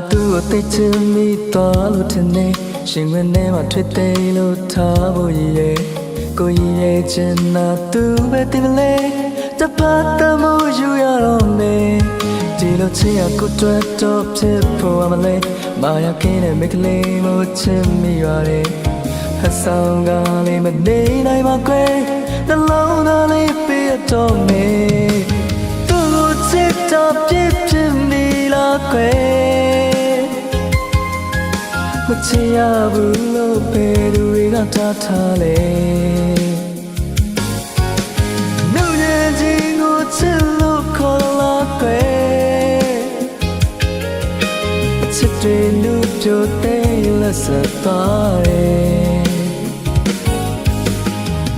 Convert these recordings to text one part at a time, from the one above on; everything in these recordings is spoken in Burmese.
သူ့ကိုသိချင်မိသွားလို့ထင်နေရှင်ဝင်ထဲမှာထွေးသိမ်းလို့ထားဖို့ရည်ရဲ့ကိုရည်ရဲ့ချင်တာသူပဲတင်မလဲတပတ်တမှုယူရတော့မယ်ဒီလိုချင်ရကိုတွေ့တော့ဖြစ်ဖို့မလဲမာယာကင်းတဲ့မိကလေးမို့ချင်မိရတယ်ဟဆောင်ကလေးမနေနိုင်ပါကွယ်နှလုံးသားလေးပြတ်တော့မယ်သူ့ကိုချစ်တော့ပြစ်ဖြစ်မိလားကွယ်မချင်ရဘူးလို့ဘယ်သူတွေကထားလဲနှုတ်ရည်ချင်းကိုချစ်လို့ခေါ်လာကွယ်အချစ်တွေနှုတ်ပြတဲ့လက်ဆက်သွားတယ်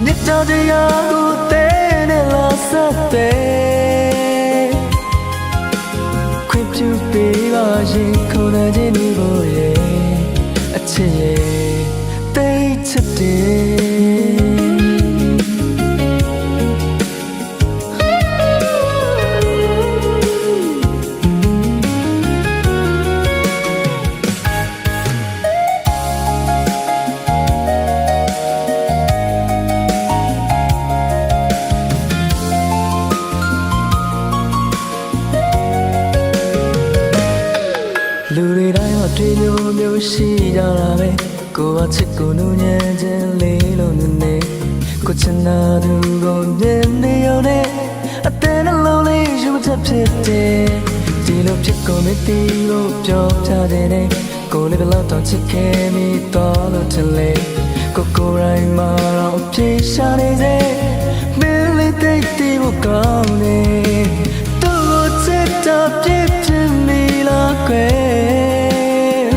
မြတ်တရားကိုတဲ့နဲ့လာဆက်တဲ့ခွင့်ပြုပေးပါရင်ခေါ်တဲ့ခြင်းဒီကိုရဲ့အချစ်ရဲ့တိတ်ချစ်တယ်လူတွေတိုင်းမှာတွေ့မျိုးရှိကြတာပဲကိုယ်ကချစ်ကိုနူးညံ့ခြင်းလေးလို့နေကိုချင်တာသူကိုမြင်နေရုံနဲ့အသေးနှလုံးလေးယူချက်ဖြစ်တယ်ဒီလိုဖြစ်ကုန်နေတီးလို့ပြောပြတဲ့နေကိုလေးဘလောက်တော့ချစ်ခဲ့မိတော့လို့ထင်လေကိုရိုင်းမှာတော့ပြေရှာနေစေမင်းလေးတိတ်တီးဖို့ကောင်းနေသူ့ကိုချစ်တော့ပြစ်ဖြစ်မိလားကွယ်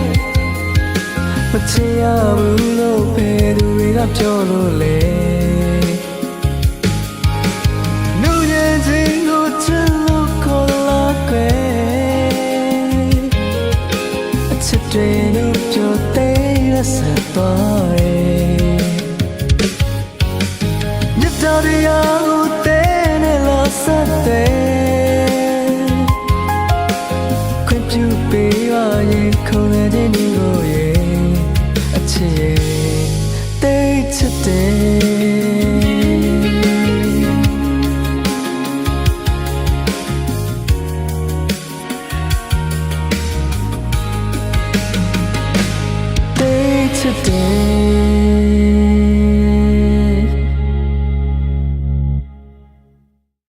မချင်ရဘူးလို့ဘယ်သူတွေကပြောလို့လဲနှုတ်ရည်ချင်းကိုချစ်လို့ခေါ်လာကွယ်အချစ်တွေလို့ပြောတဲ့လက်ဆက်သွားတယ်မြတ်တရားကိုတဲ့နဲ့လာဆက်တဲ့ခွင့်ပြုပေးပါရင်ခေါ်တဲ့ခြင်းဒီကိုရဲ့အချစ်ရဲ့တိတ်ချစ်တယ်